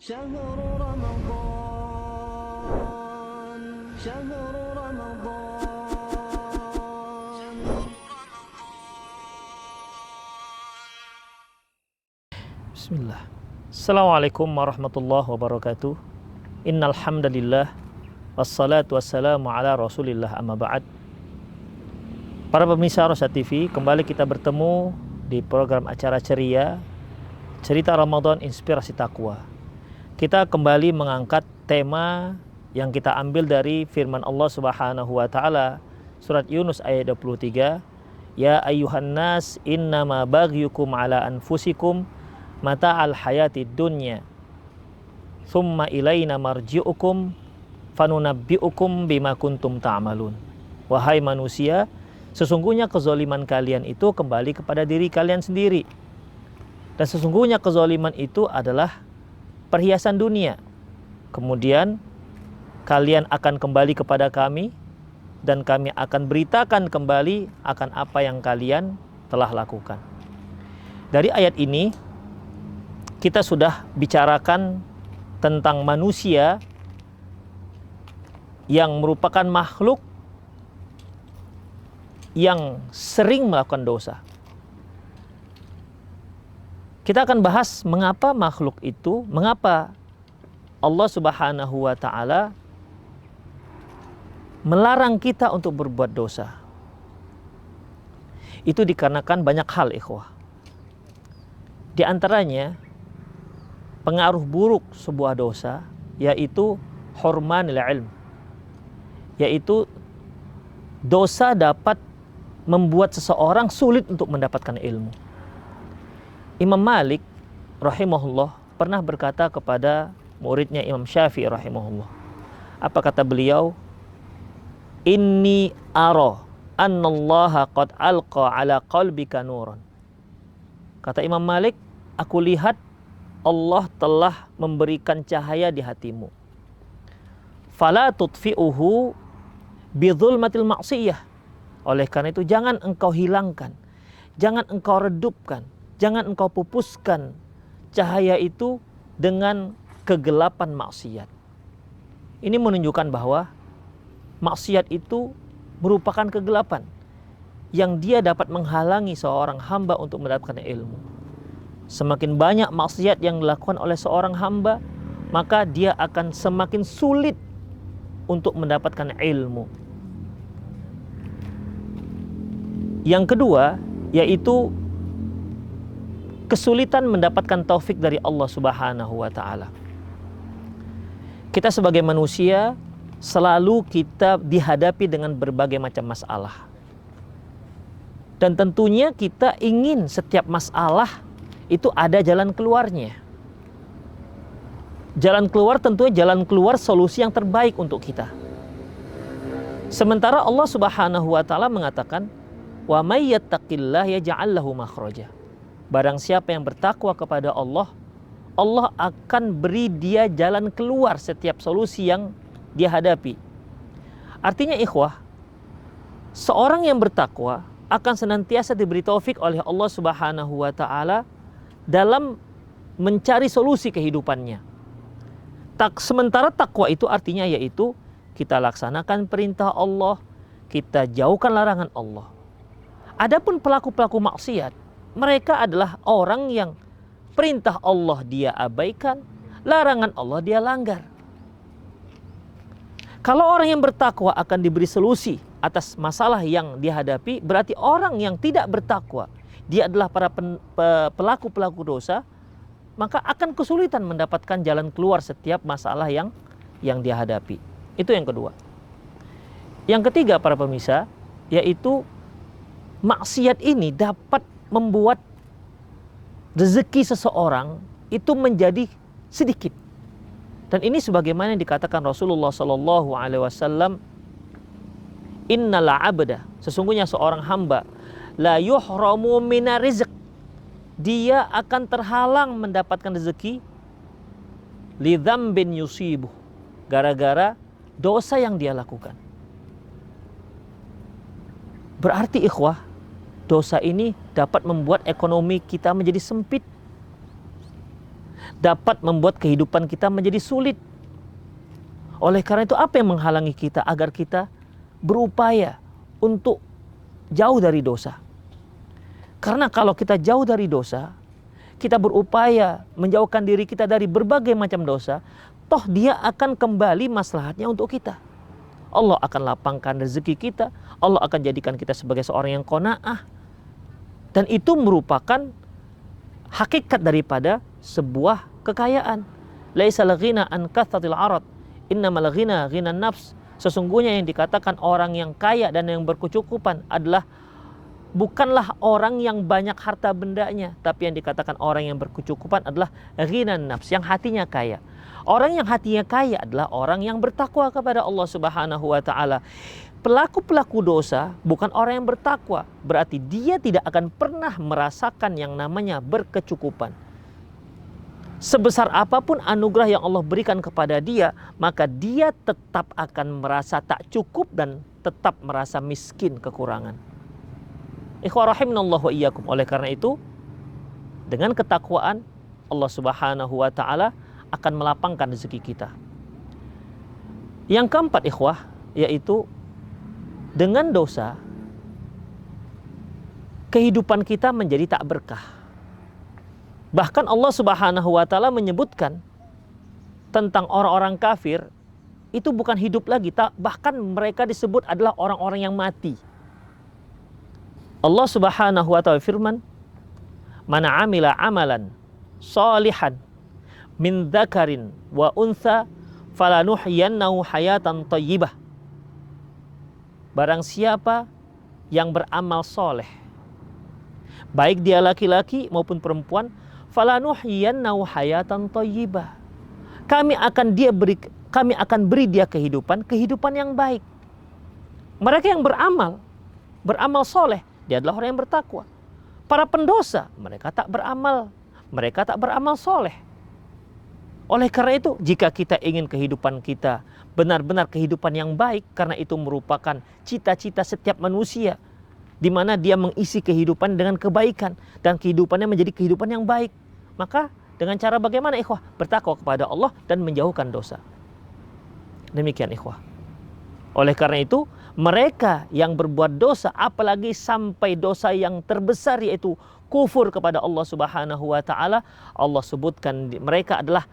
شهر رمضان شهر رمضان. Bismillah. Assalamualaikum warahmatullahi wabarakatuh. Innal hamdalillah wassalatu wassalamu ala Rasulillah amma ba'd. Para pemirsa Rosa TV, kembali kita bertemu di program acara ceria Cerita Ramadan Inspirasi Taqwa. Kita kembali mengangkat tema yang kita ambil dari firman Allah Subhanahu wa taala surat Yunus ayat 23, ya ayyuhan nas innama baghyukum ala anfusikum mata'al hayati dunya thumma ilaina marji'ukum fanunabbi'ukum bima kuntum ta'malun. Wahai manusia, sesungguhnya kezaliman kalian itu kembali kepada diri kalian sendiri, dan sesungguhnya kezaliman itu adalah perhiasan dunia. Kemudian kalian akan kembali kepada kami, dan kami akan beritakan kembali akan apa yang kalian telah lakukan. Dari ayat ini kita sudah bicarakan tentang manusia yang merupakan makhluk yang sering melakukan dosa. Kita akan bahas mengapa Allah Subhanahu wa taala melarang kita untuk berbuat dosa. Itu dikarenakan banyak hal, ikhwah. Di antaranya pengaruh buruk sebuah dosa, yaitu hurmanil ilm, yaitu dosa dapat membuat seseorang sulit untuk mendapatkan ilmu. Imam Malik rahimahullah pernah berkata kepada muridnya Imam Syafi'i rahimahullah. Apa kata beliau? Inni ara annallaha qad alqa ala qalbika nuran. Kata Imam Malik, aku lihat Allah telah memberikan cahaya di hatimu. Fala tutfi'uhu bidzulmatil ma'siyah. Oleh karena itu jangan engkau hilangkan, jangan engkau redupkan, jangan engkau pupuskan cahaya itu dengan kegelapan maksiat. Ini menunjukkan bahwa maksiat itu merupakan kegelapan yang dia dapat menghalangi seorang hamba untuk mendapatkan ilmu. Semakin banyak maksiat yang dilakukan oleh seorang hamba, maka dia akan semakin sulit untuk mendapatkan ilmu. Yang kedua, yaitu kesulitan mendapatkan taufik dari Allah Subhanahu wa taala. Kita sebagai manusia selalu kita dihadapi dengan berbagai macam masalah. Dan tentunya kita ingin setiap masalah itu ada jalan keluarnya. Jalan keluar tentunya jalan keluar solusi yang terbaik untuk kita. Sementara Allah Subhanahu wa taala mengatakan, "Wa may yattaqillah yaj'al lahu makhraja." Barang siapa yang bertakwa kepada Allah, Allah akan beri dia jalan keluar setiap solusi yang dia hadapi. Artinya ikhwah, seorang yang bertakwa akan senantiasa diberi taufik oleh Allah Subhanahu wa taala dalam mencari solusi kehidupannya. Sementara takwa itu artinya yaitu kita laksanakan perintah Allah, kita jauhkan larangan Allah. Adapun pelaku-pelaku maksiat, mereka adalah orang yang perintah Allah dia abaikan, larangan Allah dia langgar. Kalau orang yang bertakwa akan diberi solusi atas masalah yang dihadapi, berarti orang yang tidak bertakwa, dia adalah para pelaku-pelaku dosa, maka akan kesulitan mendapatkan jalan keluar setiap masalah yang dia hadapi. Itu yang kedua. Yang ketiga para pemirsa, yaitu maksiat ini dapat membuat rezeki seseorang itu menjadi sedikit. Dan ini sebagaimana yang dikatakan Rasulullah sallallahu alaihi wasallam, innal 'abda, sesungguhnya seorang hamba, la yuhramu minar rizq, dia akan terhalang mendapatkan rezeki li dzambin yusibuh, gara-gara dosa yang dia lakukan. Berarti ikhwah, dosa ini dapat membuat ekonomi kita menjadi sempit. dapat membuat kehidupan kita menjadi sulit. Oleh karena itu, apa yang menghalangi kita agar kita berupaya untuk jauh dari dosa? Karena kalau kita jauh dari dosa, kita berupaya menjauhkan diri kita dari berbagai macam dosa, toh dia akan kembali maslahatnya untuk kita. Allah akan lapangkan rezeki kita, Allah akan jadikan kita sebagai seorang yang qanaah. Dan itu merupakan hakikat daripada sebuah kekayaan. Laisal ghina an kathratil arad, innamal ghina ghinan nafs. Sesungguhnya yang dikatakan orang yang kaya dan yang berkecukupan adalah bukanlah orang yang banyak harta bendanya, tapi yang dikatakan orang yang berkecukupan adalah ghinan nafs, yang hatinya kaya. Orang yang hatinya kaya adalah orang yang bertakwa kepada Allah Subhanahu wa taala. Pelaku-pelaku dosa bukan orang yang bertakwa, berarti dia tidak akan pernah merasakan yang namanya berkecukupan. Sebesar apapun anugerah yang Allah berikan kepada dia, maka dia tetap akan merasa tak cukup dan tetap merasa miskin, kekurangan. Ikhwah rahimanallahu wa iyyakum. Oleh karena itu, dengan ketakwaan Allah Subhanahu wa taala akan melapangkan rezeki kita. Yang keempat, ikhwah, yaitu dengan dosa kehidupan kita menjadi tak berkah. Bahkan Allah Subhanahu wa taala menyebutkan tentang orang-orang kafir itu bukan hidup lagi, bahkan mereka disebut adalah orang-orang yang mati. Allah Subhanahu wa taala firman, "Man 'amila 'amalan shalihan min dzakarin wa untha falanuhyiyannahu hayatan thayyibah." Barang siapa yang beramal soleh, baik dia laki-laki maupun perempuan, falanuhyiyannahu hayatan thayyibah. Kami akan beri dia kehidupan yang baik. Mereka yang beramal soleh, dia adalah orang yang bertakwa. Para pendosa, mereka tak beramal soleh. Oleh karena itu, jika kita ingin kehidupan kita benar-benar kehidupan yang baik, karena itu merupakan cita-cita setiap manusia, di mana dia mengisi kehidupan dengan kebaikan dan kehidupannya menjadi kehidupan yang baik, maka dengan cara bagaimana, ikhwah? Bertakwa kepada Allah dan menjauhkan dosa. Demikian, ikhwah. Oleh karena itu, mereka yang berbuat dosa, apalagi sampai dosa yang terbesar yaitu kufur kepada Allah Subhanahu wa taala, Allah sebutkan mereka adalah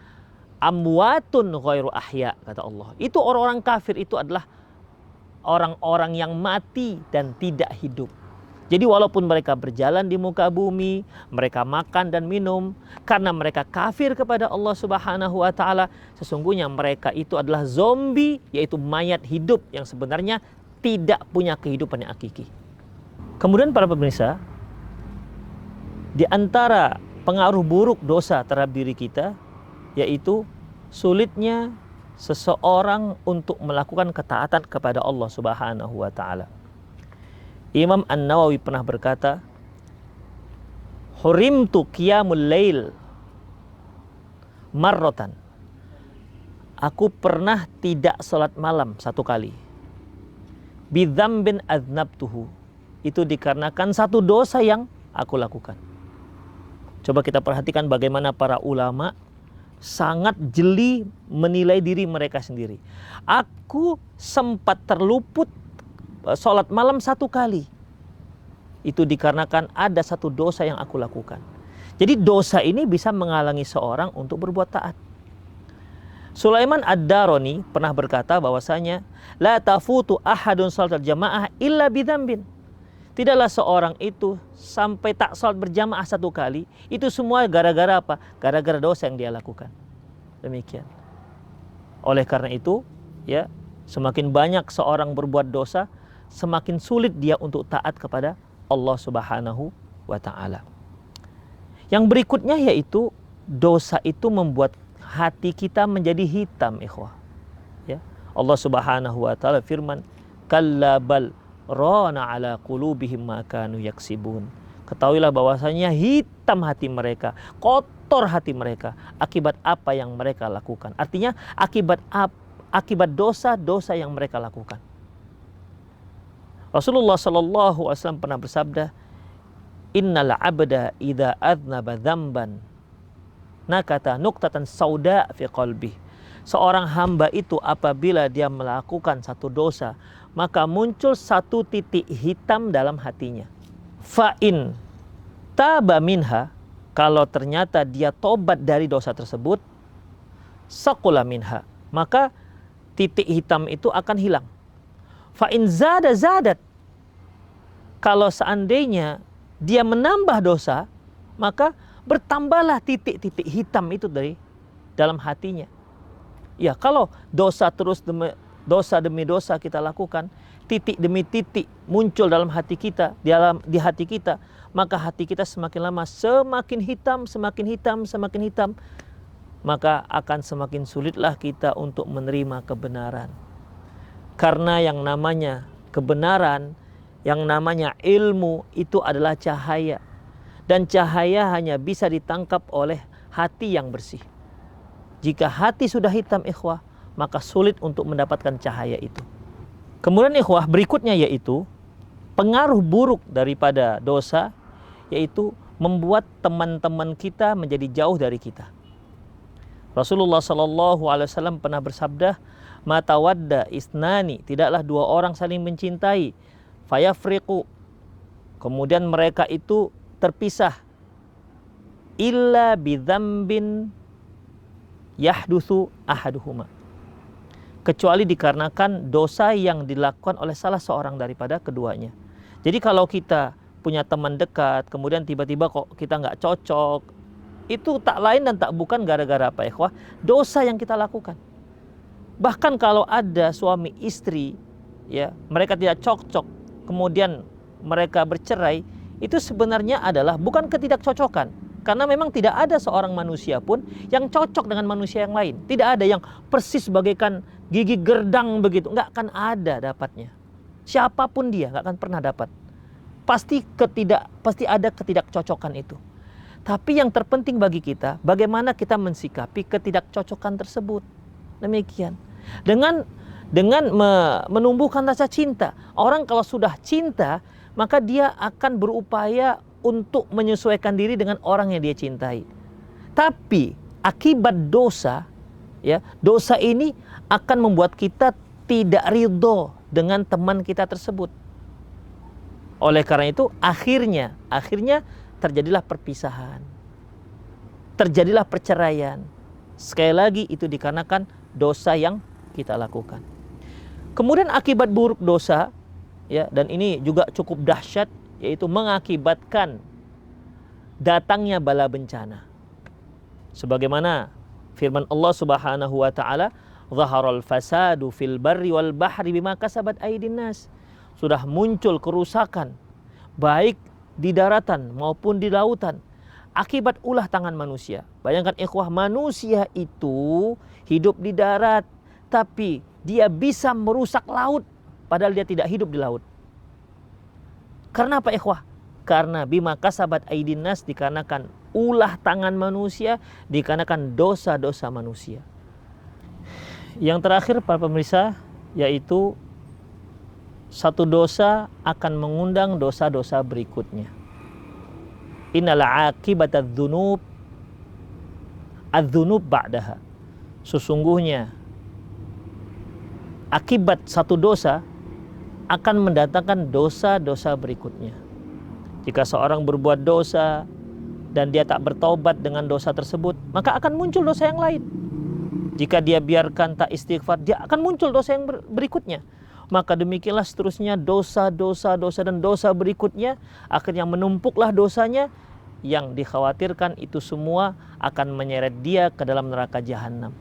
amwatun ghairu ahya, kata Allah. Itu orang-orang kafir itu adalah orang-orang yang mati dan tidak hidup. Jadi walaupun mereka berjalan di muka bumi, mereka makan dan minum, karena mereka kafir kepada Allah Subhanahu wa taala, sesungguhnya mereka itu adalah zombie, yaitu mayat hidup yang sebenarnya tidak punya kehidupan yang hakiki. Kemudian para pemirsa, di antara pengaruh buruk dosa terhadap diri kita, yaitu sulitnya seseorang untuk melakukan ketaatan kepada Allah Subhanahu wa taala. Imam An-Nawawi pernah berkata, "Hurimtu qiyamul lail marratan." Aku pernah tidak salat malam satu kali. Bidzambin adznabtuhu. Itu dikarenakan satu dosa yang aku lakukan. Coba kita perhatikan bagaimana para ulama sangat jeli menilai diri mereka sendiri. Aku sempat terluput sholat malam satu kali. Itu dikarenakan ada satu dosa yang aku lakukan. Jadi dosa ini bisa menghalangi seorang untuk berbuat taat. Sulaiman Ad-Darani pernah berkata bahwasanya la tafutu ahadun sholatal jamaah illa bidzambin. Tidaklah seorang itu sampai tak sholat berjamaah satu kali, itu semua gara-gara apa? Gara-gara dosa yang dia lakukan. Demikian. Oleh karena itu, ya, semakin banyak seorang berbuat dosa, semakin sulit dia untuk taat kepada Allah Subhanahu wa taala. Yang berikutnya yaitu dosa itu membuat hati kita menjadi hitam, ikhwah. Ya. Allah Subhanahu wa taala firman, "Kalla bal rana ala qulubihim ma kanu yaksibun." Ketahuilah bahwasanya hitam hati mereka, kotor hati mereka akibat apa yang mereka lakukan. Artinya akibat dosa-dosa yang mereka lakukan. Rasulullah sallallahu alaihi wasallam pernah bersabda, "Innal 'abda idza adznaba dzamban nakata nuqtatan sauda fi qalbi. Seorang hamba itu apabila dia melakukan satu dosa, maka muncul satu titik hitam dalam hatinya. Fa'in taba minha, kalau ternyata dia tobat dari dosa tersebut, saqula minha, maka titik hitam itu akan hilang. Fa'in zada zadat, kalau seandainya dia menambah dosa, maka bertambahlah titik-titik hitam itu dari dalam hatinya. Ya, kalau dosa terus demi dosa kita lakukan, titik demi titik muncul dalam hati kita, di hati kita, maka hati kita semakin lama semakin hitam, maka akan semakin sulitlah kita untuk menerima kebenaran. Karena yang namanya kebenaran, yang namanya ilmu itu adalah cahaya. Dan cahaya hanya bisa ditangkap oleh hati yang bersih. Jika hati sudah hitam ikhwah, maka sulit untuk mendapatkan cahaya itu. Kemudian ikhwah berikutnya yaitu pengaruh buruk daripada dosa, yaitu membuat teman-teman kita menjadi jauh dari kita. Rasulullah SAW pernah bersabda, "Mata wadda isnani," tidaklah dua orang saling mencintai, fayafriqu, kemudian mereka itu terpisah, illa bidzambin yahdutsu ahaduhuma, kecuali dikarenakan dosa yang dilakukan oleh salah seorang daripada keduanya. Jadi kalau kita punya teman dekat, kemudian tiba-tiba kok kita nggak cocok, itu tak lain dan tak bukan gara-gara apa ikhwah? Dosa yang kita lakukan. Bahkan kalau ada suami istri, ya mereka tidak cocok, kemudian mereka bercerai, itu sebenarnya adalah bukan ketidakcocokan. Karena memang tidak ada seorang manusia pun yang cocok dengan manusia yang lain. Tidak ada yang persis bagaikan gigi gerdang begitu. Nggak akan ada dapatnya. Siapapun dia nggak akan pernah dapat. Pasti ada ketidakcocokan itu. Tapi yang terpenting bagi kita, bagaimana kita mensikapi ketidakcocokan tersebut. Demikian. Dengan menumbuhkan rasa cinta. Orang kalau sudah cinta, maka dia akan berupaya untuk menyesuaikan diri dengan orang yang dia cintai. Tapi akibat dosa, ya, dosa ini akan membuat kita tidak ridho dengan teman kita tersebut. Oleh karena itu akhirnya terjadilah perpisahan. Terjadilah perceraian. Sekali lagi itu dikarenakan dosa yang kita lakukan. Kemudian akibat buruk dosa, ya, dan ini juga cukup dahsyat, yaitu mengakibatkan datangnya bala bencana. Sebagaimana firman Allah Subhanahu wa taala, "Zaharal fasadu fil barri wal bahri bima kasabat aydin nas." Sudah muncul kerusakan baik di daratan maupun di lautan akibat ulah tangan manusia. Bayangkan ikhwah, manusia itu hidup di darat tapi dia bisa merusak laut padahal dia tidak hidup di laut. Karena apa ikhwah? Karena bima kasabat aydin nas, dikarenakan ulah tangan manusia, dikarenakan dosa-dosa manusia. Yang terakhir para pemirsa, yaitu satu dosa akan mengundang dosa-dosa berikutnya. Innal aqibatadz dzunub adz-dzunub ba'daha. Sesungguhnya akibat satu dosa akan mendatangkan dosa-dosa berikutnya. Jika seorang berbuat dosa dan dia tak bertaubat dengan dosa tersebut, maka akan muncul dosa yang lain. Jika dia biarkan tak istighfar, dia akan muncul dosa yang berikutnya. Maka demikianlah seterusnya dosa dan dosa berikutnya, akhirnya menumpuklah dosanya, yang dikhawatirkan itu semua akan menyeret dia ke dalam neraka jahanam.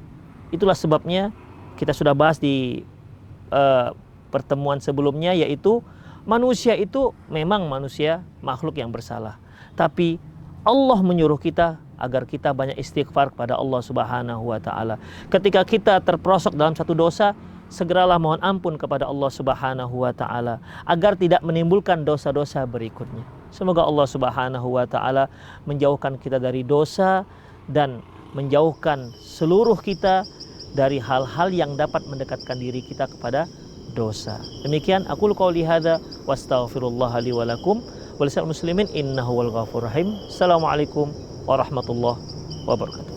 Itulah sebabnya kita sudah bahas di pertemuan sebelumnya, yaitu manusia itu memang manusia makhluk yang bersalah. Tapi Allah menyuruh kita agar kita banyak istighfar kepada Allah Subhanahu wa taala. Ketika kita terperosok dalam satu dosa, segeralah mohon ampun kepada Allah Subhanahu wa taala agar tidak menimbulkan dosa-dosa berikutnya. Semoga Allah Subhanahu wa taala menjauhkan kita dari dosa dan menjauhkan seluruh kita dari hal-hal yang dapat mendekatkan diri kita kepada dosa. Demikian aku qouli hadza wastaghfirullah li wa lakum wa lisal muslimin innahu wal ghafurur rahim. Assalamualaikum warahmatullahi wabarakatuh.